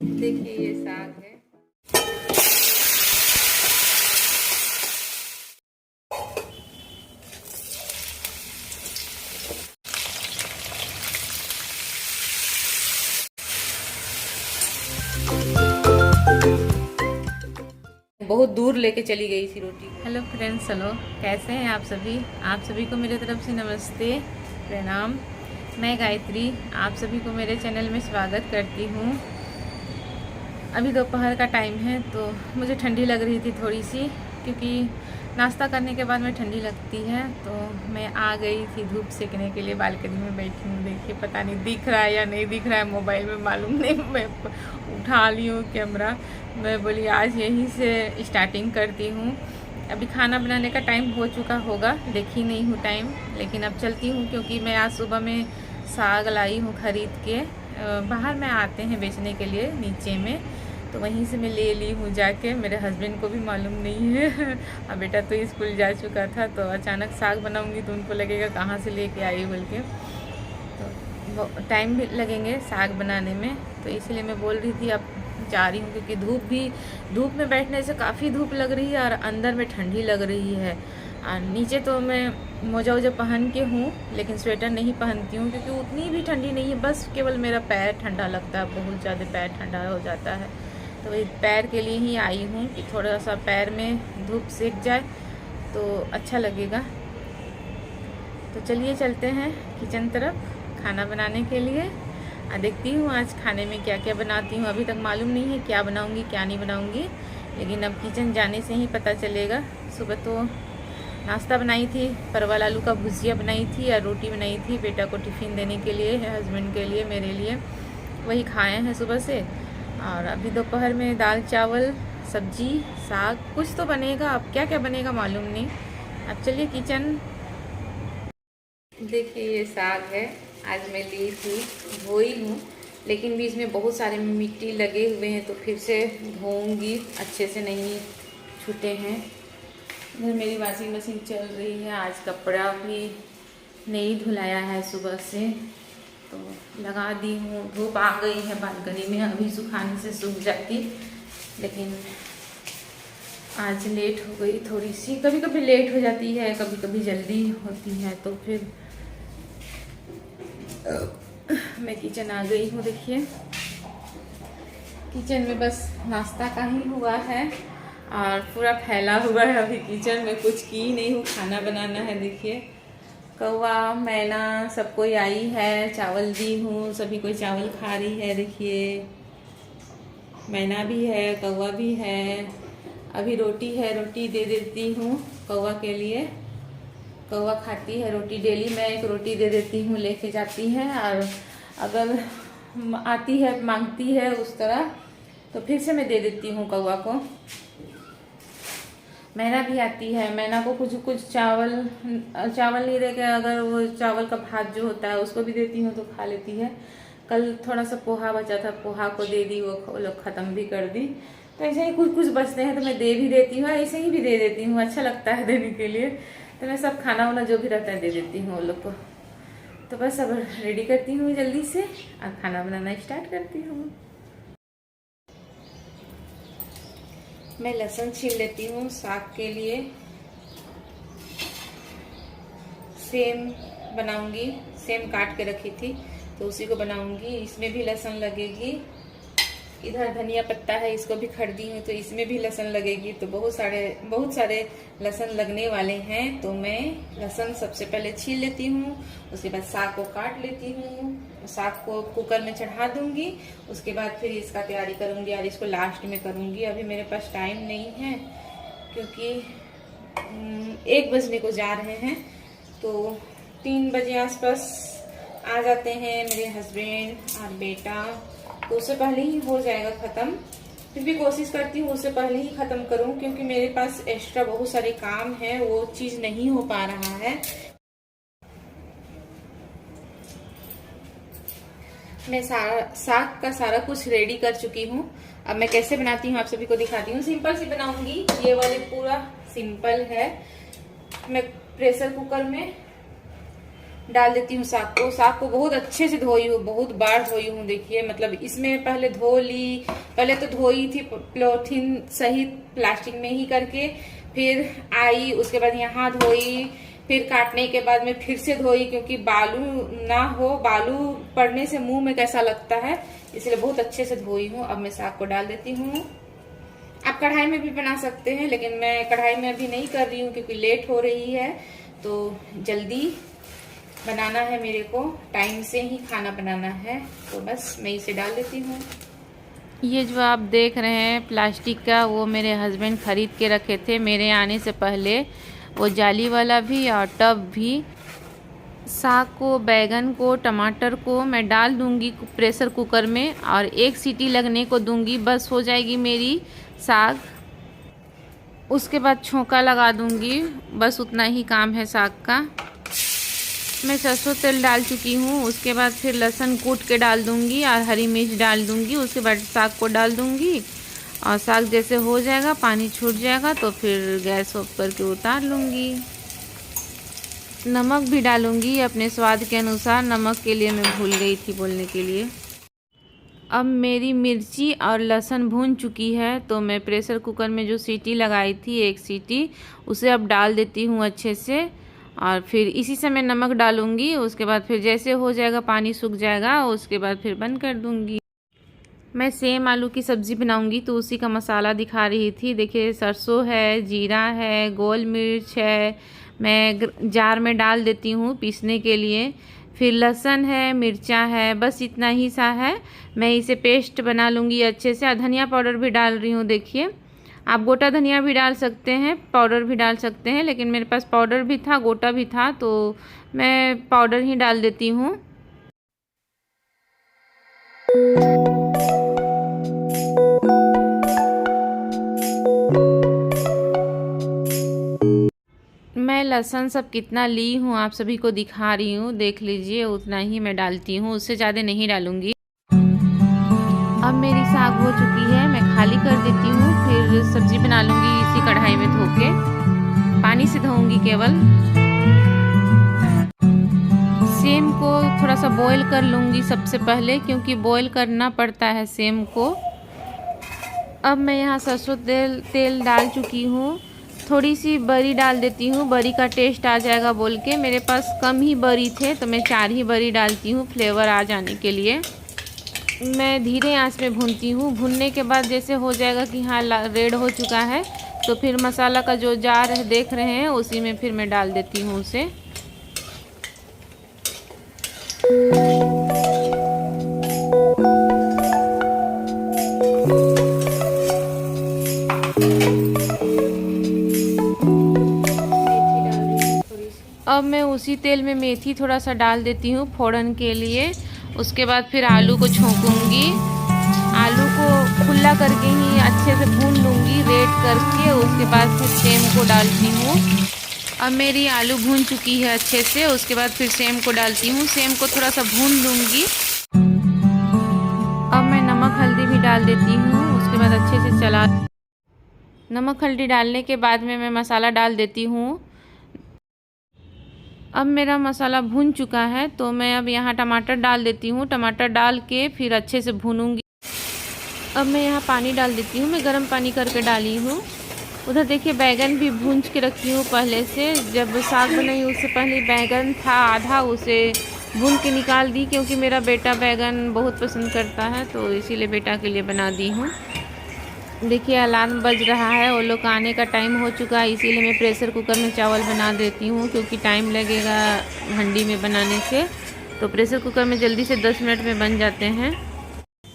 देखिए ये साग है। बहुत दूर लेके चली गई थी रोटी। हेलो फ्रेंड्स, चलो कैसे हैं आप सभी? आप सभी को मेरे तरफ से नमस्ते, प्रणाम। मैं गायत्री आप सभी को मेरे चैनल में स्वागत करती हूँ। अभी दोपहर का टाइम है तो मुझे ठंडी लग रही थी थोड़ी सी, क्योंकि नाश्ता करने के बाद में ठंडी लगती है। तो मैं आ गई थी धूप सेकने के लिए, बालकनी में बैठी हूँ। देखिए पता नहीं दिख रहा है या नहीं दिख रहा है, मोबाइल में मालूम नहीं। मैं उठा ली हूँ कैमरा। मैं बोली आज यहीं से स्टार्टिंग करती हूँ। अभी खाना बनाने का टाइम हो चुका होगा, देखी नहीं हूँ टाइम, लेकिन अब चलती हूँ क्योंकि मैं आज सुबह में साग लाई हूँ खरीद के। बाहर में आते हैं बेचने के लिए नीचे में, तो वहीं से मैं ले ली हूँ जाके। मेरे हस्बैंड को भी मालूम नहीं है। अब बेटा तो स्कूल जा चुका था, तो अचानक साग बनाऊँगी तो उनको लगेगा कहाँ से लेके आई बोल के, तो टाइम भी लगेंगे साग बनाने में। तो इसलिए मैं बोल रही थी अब जा रही हूँ, क्योंकि धूप में बैठने से काफ़ी धूप लग रही है और अंदर में ठंडी लग रही है। और नीचे तो मैं मोजा वोजा पहन के हूँ, लेकिन स्वेटर नहीं पहनती हूँ क्योंकि उतनी भी ठंडी नहीं है। बस केवल मेरा पैर ठंडा लगता है, बहुत ज़्यादा पैर ठंडा हो जाता है। तो वही पैर के लिए ही आई हूँ कि थोड़ा सा पैर में धूप सेक जाए तो अच्छा लगेगा। तो चलिए चलते हैं किचन तरफ खाना बनाने के लिए। देखती हूँ आज खाने में क्या क्या बनाती हूँ। अभी तक मालूम नहीं है क्या बनाऊँगी क्या नहीं बनाऊँगी, लेकिन अब किचन जाने से ही पता चलेगा। सुबह तो नाश्ता बनाई थी, परवल आलू का भुजिया बनाई थी और रोटी बनाई थी बेटा को टिफ़िन देने के लिए, हस्बैंड के लिए, मेरे लिए। वही खाए हैं सुबह से। और अभी दोपहर में दाल चावल सब्जी साग कुछ तो बनेगा, अब क्या क्या बनेगा मालूम नहीं। अब चलिए किचन। देखिए ये साग है, आज मैं ली थी, धोई हूँ, लेकिन बीच में बहुत सारे मिट्टी लगे हुए हैं तो फिर से धोऊंगी, अच्छे से नहीं छूटे हैं। इधर मेरी वॉशिंग मशीन चल रही है, आज कपड़ा भी नहीं धुलाया है सुबह से, तो लगा दी हूँ। धूप आ गई है बालकनी में, अभी सुखाने से सूख जाती, लेकिन आज लेट हो गई थोड़ी सी। कभी कभी लेट हो जाती है, कभी कभी जल्दी होती है। तो फिर मैं किचन आ गई हूँ। देखिए किचन में बस नाश्ता का ही हुआ है और पूरा फैला हुआ है। अभी किचन में कुछ की नहीं हूँ, खाना बनाना है। देखिए कौवा मैना सब कोई आई है, चावल दी हूँ, सभी कोई चावल खा रही है। देखिए मैना भी है, कौवा भी है। अभी रोटी है, रोटी दे देती हूँ कौवा के लिए। कौवा खाती है रोटी डेली, मैं एक रोटी दे देती हूँ, लेके जाती है। और अगर आती है मांगती है उस तरह तो फिर से मैं दे देती हूँ कौवा को। मैना भी आती है, मैना को कुछ कुछ चावल नहीं देके, अगर वो चावल का भात जो होता है उसको भी देती हूँ तो खा लेती है। कल थोड़ा सा पोहा बचा था, पोहा को दे दी, वो लोग ख़त्म भी कर दी। तो ऐसे ही कुछ कुछ बचते हैं तो मैं दे भी देती हूँ, ऐसे ही भी दे देती हूँ, अच्छा लगता है देने के लिए। तो मैं सब खाना वाना जो भी रहता है दे देती हूँ उन लोग को। तो बस अब रेडी करती हूँ जल्दी से और खाना बनाना स्टार्ट करती हूँ। मैं लहसुन छील लेती हूँ साग के लिए। सेम बनाऊंगी, सेम काट के रखी थी तो उसी को बनाऊंगी। इसमें भी लहसुन लगेगी। इधर धनिया पत्ता है, इसको भी खरीदी हूँ तो इसमें भी लहसुन लगेगी। तो बहुत सारे लहसुन लगने वाले हैं। तो मैं लहसुन सबसे पहले छील लेती हूँ, उसके बाद साग को काट लेती हूँ, साग को कुकर में चढ़ा दूंगी। उसके बाद फिर इसका तैयारी करूंगी और इसको लास्ट में करूंगी। अभी मेरे पास टाइम नहीं है क्योंकि 1 बजने को जा रहे हैं, तो 3 बजे आसपास आ जाते हैं मेरे हस्बैंड और बेटा, तो उससे पहले ही हो जाएगा ख़त्म। फिर भी कोशिश करती हूँ उससे पहले ही ख़त्म करूँ, क्योंकि मेरे पास एक्स्ट्रा बहुत सारे काम है, वो चीज़ नहीं हो पा रहा है। मैं साग का सारा कुछ रेडी कर चुकी हूँ। अब मैं कैसे बनाती हूँ आप सभी को दिखाती हूँ। सिंपल सी बनाऊंगी, ये वाले पूरा सिंपल है। मैं प्रेशर कुकर में डाल देती हूँ साग को। साग को बहुत अच्छे से धोई हूँ, बहुत बार धोई हूँ। देखिए मतलब इसमें पहले धो ली, पहले तो धोई थी पॉलीथीन सहित प्लास्टिक में ही करके, फिर आई उसके बाद यहाँ धोई, फिर काटने के बाद में फिर से धोई, क्योंकि बालू ना हो, बालू पड़ने से मुंह में कैसा लगता है, इसलिए बहुत अच्छे से धोई हूँ। अब मैं साग को डाल देती हूँ। आप कढ़ाई में भी बना सकते हैं, लेकिन मैं कढ़ाई में अभी नहीं कर रही हूँ क्योंकि लेट हो रही है, तो जल्दी बनाना है मेरे को, टाइम से ही खाना बनाना है, तो बस मैं इसे डाल देती हूँ। ये जो आप देख रहे हैं प्लास्टिक का, वो मेरे हस्बैंड खरीद के रखे थे मेरे आने से पहले, वो जाली वाला भी और टब भी। साग को, बैगन को, टमाटर को मैं डाल दूंगी प्रेशर कुकर में और 1 सीटी लगने को दूंगी, बस हो जाएगी मेरी साग। उसके बाद छोंका लगा दूंगी, बस उतना ही काम है साग का। मैं सरसों तेल डाल चुकी हूँ। उसके बाद फिर लहसुन कूट के डाल दूंगी और हरी मिर्च डाल दूंगी। उसके बाद साग को डाल दूंगी और साग जैसे हो जाएगा, पानी छूट जाएगा, तो फिर गैस ऑफ करके उतार लूँगी। नमक भी डालूंगी अपने स्वाद के अनुसार, नमक के लिए मैं भूल गई थी बोलने के लिए। अब मेरी मिर्ची और लहसुन भून चुकी है, तो मैं प्रेशर कुकर में जो सीटी लगाई थी 1 सीटी, उसे अब डाल देती हूँ अच्छे से और फिर इसी समय नमक डालूंगी। उसके बाद फिर जैसे हो जाएगा, पानी सूख जाएगा, उसके बाद फिर बंद कर दूंगी। मैं सेम आलू की सब्ज़ी बनाऊंगी, तो उसी का मसाला दिखा रही थी। देखिए सरसों है, जीरा है, गोल मिर्च है, मैं जार में डाल देती हूँ पीसने के लिए। फिर लहसुन है, मिर्चा है, बस इतना ही सा है। मैं इसे पेस्ट बना लूँगी अच्छे से। धनिया पाउडर भी डाल रही हूँ। देखिए आप गोटा धनिया भी डाल सकते हैं, पाउडर भी डाल सकते हैं, लेकिन मेरे पास पाउडर भी था, गोटा भी था, तो मैं पाउडर ही डाल देती हूँ। मैं लहसुन सब कितना ली हूँ आप सभी को दिखा रही हूँ, देख लीजिए, उतना ही मैं डालती हूँ, उससे ज़्यादा नहीं डालूँगी। अब मेरी साग हो चुकी है, मैं खाली कर देती हूँ, फिर सब्जी बना लूँगी इसी कढ़ाई में धो के, पानी से धोऊंगी केवल। सेम को थोड़ा सा बॉईल कर लूँगी सबसे पहले, क्योंकि बॉईल करना पड़ता है सेम को। अब मैं यहाँ सरसों तेल डाल चुकी हूँ। थोड़ी सी बरी डाल देती हूँ, बरी का टेस्ट आ जाएगा बोल के। मेरे पास कम ही बरी थे, तो मैं 4 ही बरी डालती हूँ फ्लेवर आ जाने के लिए। मैं धीरे आंच में भूनती हूँ। भूनने के बाद जैसे हो जाएगा कि हाँ रेड हो चुका है, तो फिर मसाला का जो जार है देख रहे हैं, उसी में फिर मैं डाल देती हूँ उसे। अब मैं उसी तेल में मेथी थोड़ा सा डाल देती हूँ फोड़न के लिए। उसके बाद फिर आलू को छोंकूंगी। आलू को खुला करके ही अच्छे से भून लूँगी रेड करके। उसके बाद फिर सेम को डालती हूँ। अब मेरी आलू भून चुकी है अच्छे से। उसके बाद फिर सेम को डालती हूँ। सेम को थोड़ा सा भून लूँगी। अब मैं नमक हल्दी भी डाल देती हूँ। उसके बाद अच्छे से चला। नमक हल्दी डालने के बाद में मैं मसाला डाल देती हूँ। अब मेरा मसाला भून चुका है, तो मैं अब यहाँ टमाटर डाल देती हूँ। टमाटर डाल के फिर अच्छे से भूनूंगी। अब मैं यहाँ पानी डाल देती हूँ। मैं गर्म पानी करके डाली हूँ। उधर देखिए बैगन भी भून के रखी हूँ पहले से। जब साग बनाई उससे पहले बैगन था आधा, उसे भून के निकाल दी, क्योंकि मेरा बेटा बैगन बहुत पसंद करता है, तो इसीलिए बेटा के लिए बना दी हूँ। देखिए अलार्म बज रहा है, वो लोग आने का टाइम हो चुका है, इसीलिए मैं प्रेशर कुकर में चावल बना देती हूँ, क्योंकि टाइम लगेगा हंडी में बनाने से। तो प्रेशर कुकर में जल्दी से 10 मिनट में बन जाते हैं।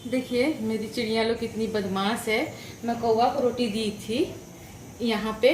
देखिए मेरी चिड़िया लोग कितनी बदमाश है। मैं कौवा को रोटी दी थी यहाँ पे,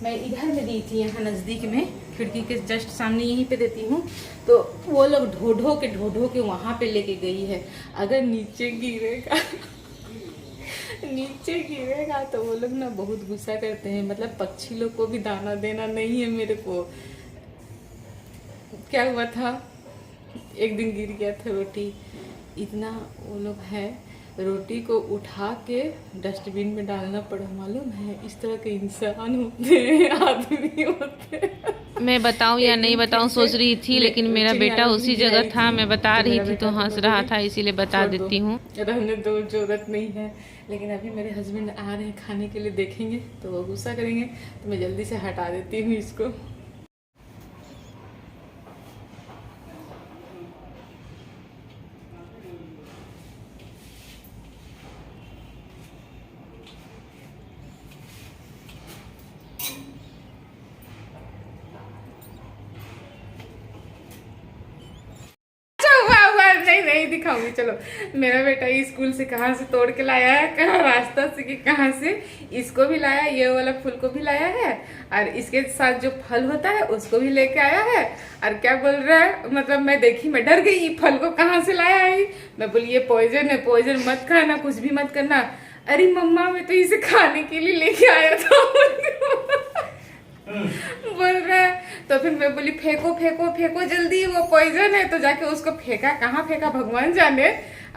मैं इधर में दी थी, यहाँ नज़दीक में खिड़की के जस्ट सामने यहीं पे देती हूँ, तो वो लोग ढो ढो के वहाँ पे लेके गई है। अगर नीचे गिरेगा तो वो लोग ना बहुत गुस्सा करते हैं। मतलब पक्षी लोग को भी दाना देना नहीं है मेरे को। क्या हुआ था, एक दिन गिर गया था रोटी, इतना वो लोग है रोटी को उठा के डस्टबिन में डालना पड़ा। मालूम है, इस तरह के इंसान होते हैं, आदमी होते हैं। मैं बताऊं या नहीं बताऊं सोच रही थी, लेकिन मेरा बेटा उसी जगह था, मैं बता रही थी तो हंस रहा था, इसीलिए बता देती हूँ। रहने दो, जरूरत नहीं है। लेकिन अभी मेरे हस्बैंड आ रहे हैं खाने के लिए, देखेंगे तो वो गुस्सा करेंगे, तो मैं जल्दी से हटा देती हूँ इसको। नहीं दिखाऊंगी, चलो। मेरा बेटा स्कूल से कहाँ से तोड़ के लाया है, कहाँ रास्ता से कि कहाँ से, इसको भी लाया, ये वाला फूल को भी लाया है, और इसके साथ जो फल होता है उसको भी लेके आया है। और क्या बोल रहा है, मतलब मैं देखी, मैं डर गई, फल को कहाँ से लाया है। मैं बोली ये पॉइजन है, पॉइजन मत खाना, कुछ भी मत करना। अरे मम्मा, मैं तो इसे खाने के लिए लेके आया था। बोल रहा है। तो फिर मैं बोली फेंको फेंको फेंको जल्दी, वो पॉइजन है। तो जाके उसको फेंका, कहाँ फेंका भगवान जाने।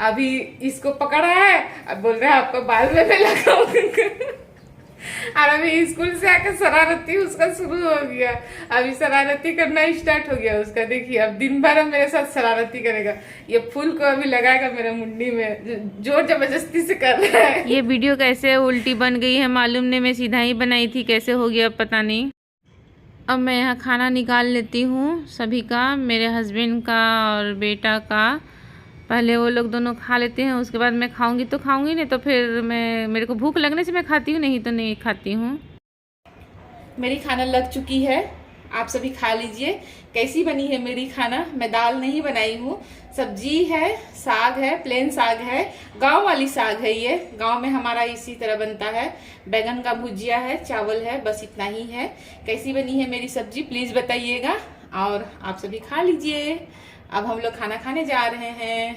अभी इसको पकड़ा है, अब बोल रहा है आपको बाल में मैं लगाऊंगा। और अभी स्कूल से आकर शरारती उसका शुरू हो गया। अभी शरारती करना स्टार्ट हो गया उसका। देखिए अब दिन भर मेरे साथ शरारती करेगा। ये फूल को अभी लगाएगा मेरे मुंडी में, जोर जबरदस्ती से कर रहा है। ये वीडियो कैसे उल्टी बन गई है मालूम नहीं, मैं सीधा ही बनाई थी, कैसे हो गया पता नहीं। अब मैं यहाँ खाना निकाल लेती हूँ सभी का, मेरे हस्बैंड का और बेटा का। पहले वो लोग दोनों खा लेते हैं, उसके बाद मैं खाऊंगी तो खाऊंगी, नहीं तो फिर मेरे को भूख लगने से मैं खाती हूँ, नहीं तो नहीं खाती हूँ। मेरी खाना लग चुकी है, आप सभी खा लीजिए। कैसी बनी है मेरी खाना? मैं दाल नहीं बनाई हूँ, सब्जी है, साग है, प्लेन साग है, गांव वाली साग है। ये गांव में हमारा इसी तरह बनता है। बैगन का भुजिया है, चावल है, बस इतना ही है। कैसी बनी है मेरी सब्जी प्लीज बताइएगा, और आप सभी खा लीजिए। अब हम लोग खाना खाने जा रहे हैं।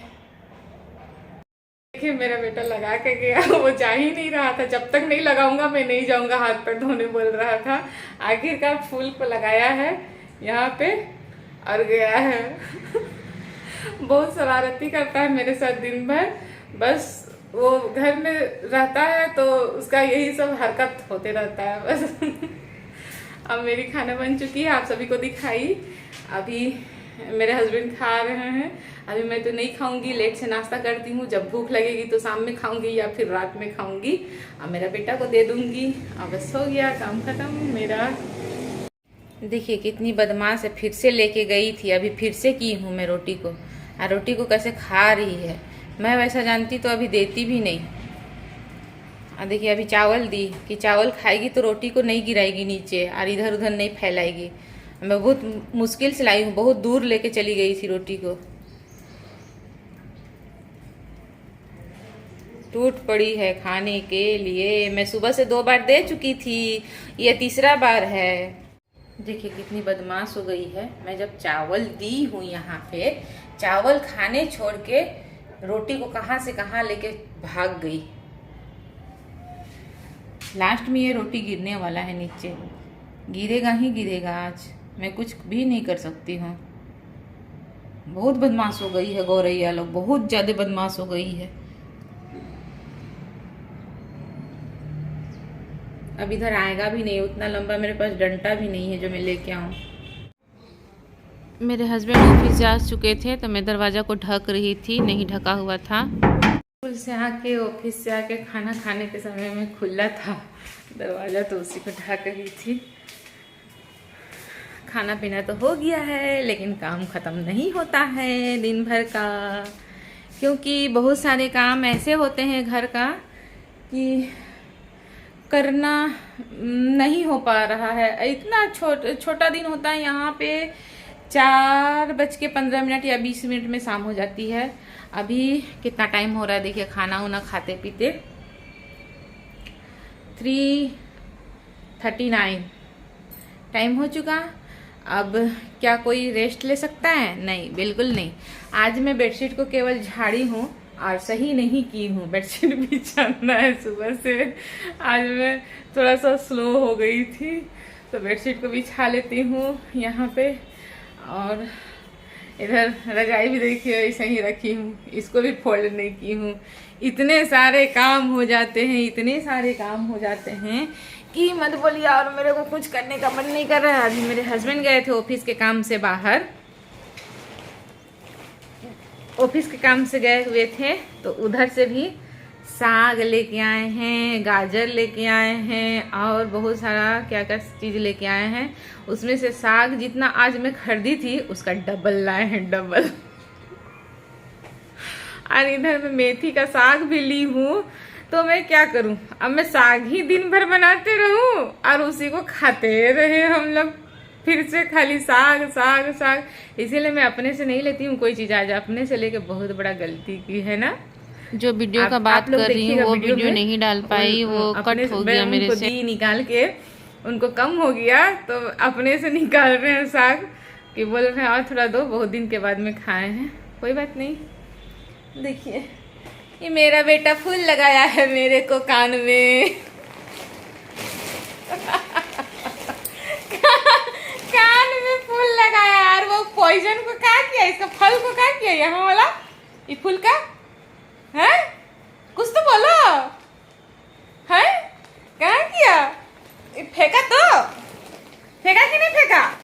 देखिए मेरा बेटा लगा के गया, वो जा ही नहीं रहा था। जब तक नहीं लगाऊंगा मैं नहीं जाऊंगा हाथ पैर धोने बोल रहा था। आखिरकार फूल को लगाया है यहाँ पे और गया है। बहुत शरारती करता है मेरे साथ दिन भर। बस वो घर में रहता है तो उसका यही सब हरकत होते रहता है बस। अब मेरी खाना बन चुकी है, आप सभी को दिखाई। अभी मेरे हस्बैंड खा रहे हैं, अभी मैं तो नहीं खाऊंगी, लेट से नाश्ता करती हूँ। जब भूख लगेगी तो शाम में खाऊंगी या फिर रात में खाऊंगी। अब मेरा बेटा को दे दूंगी। अब बस हो गया काम खत्म मेरा। देखिए कितनी बदमाश है, फिर से लेके गई थी, अभी फिर से की हूँ मैं रोटी को। और रोटी को कैसे खा रही है, मैं वैसा जानती तो अभी देती भी नहीं। और देखिए अभी चावल दी कि चावल खाएगी तो रोटी को नहीं गिराएगी नीचे और इधर उधर नहीं फैलाएगी। मैं बहुत मुश्किल से लाई हूँ, बहुत दूर लेके चली गई थी रोटी को। टूट पड़ी है खाने के लिए। मैं सुबह से 2 बार दे चुकी थी, ये तीसरा बार है। देखिए कितनी बदमाश हो गई है। मैं जब चावल दी हूँ यहाँ पे, चावल खाने छोड़ के रोटी को कहाँ से कहाँ लेके भाग गई। लास्ट में ये रोटी गिरने वाला है नीचे, गिरेगा ही गिरेगा आज। मैं कुछ भी नहीं कर सकती हूँ। बहुत बदमाश हो गई है गौरैया लोग, बहुत ज्यादा बदमाश हो गई है। अब इधर आएगा भी नहीं, उतना लंबा मेरे पास डंडा भी नहीं है जो मैं लेके आऊं। मेरे हस्बैंड ऑफिस जा चुके थे तो मैं दरवाजा को ढक रही थी, नहीं ढका हुआ था। स्कूल से आके ऑफिस से आके खाना खाने के समय में खुला था दरवाजा, तो उसी को ढक रही थी। खाना पीना तो हो गया है, लेकिन काम खत्म नहीं होता है दिन भर का, क्योंकि बहुत सारे काम ऐसे होते हैं घर का कि करना नहीं हो पा रहा है। इतना छोटा दिन होता है यहाँ पे। 4:15 या 20 मिनट में शाम हो जाती है। अभी कितना टाइम हो रहा है देखिए, खाना उना खाते पीते 3:39 टाइम हो चुका। अब क्या कोई रेस्ट ले सकता है? नहीं, बिल्कुल नहीं। आज मैं बेडशीट को केवल झाड़ी हूँ और सही नहीं की हूँ। बेडशीट बिछाना है सुबह से। आज मैं थोड़ा सा स्लो हो गई थी, तो बेडशीट को बिछा लेती हूँ यहाँ पे। और इधर रजाई भी देखिए ऐसे ही रखी हूँ, इसको भी फोल्ड नहीं की हूँ। इतने सारे काम हो जाते हैं, इतने सारे काम हो जाते हैं कि मत बोलिए। और मेरे को कुछ करने का मन नहीं कर रहा है। अभी मेरे हस्बैंड गए थे ऑफिस के काम से बाहर, ऑफिस के काम से गए हुए थे, तो उधर से भी साग लेके आए हैं, गाजर लेके आए हैं और बहुत सारा क्या क्या चीज़ लेके आए हैं। उसमें से साग जितना आज मैं खरीदी थी उसका डबल लाए हैं, डबल। और इधर मैं मेथी का साग भी ली हूँ। तो मैं क्या करूँ, अब मैं साग ही दिन भर बनाते रहूँ और उसी को खाते रहे हम लोग, फिर से खाली साग साग साग। इसीलिए मैं अपने से नहीं लेती हूँ कोई चीज़। आज अपने से लेके बहुत बड़ा गलती की है ना। जो वीडियो का बात कर रही हूँ वो वीडियो नहीं डाल पाई, वो कट हो गया मेरे से। निकाल के उनको कम हो गया तो अपने से निकाल रहे हैं साग, कि बोल रहे हैं और थोड़ा दो, बहुत दिन के बाद में खाए हैं। कोई बात नहीं। देखिए ये मेरा बेटा फूल लगाया है मेरे को कान में। कान में फूल लगाया यार। वो पॉइजन को क्या किया, इसका फल को क्या किया, यहाँ वाला ये फूल का है? कुछ तो बोलो है, क्या किया? फेंका तो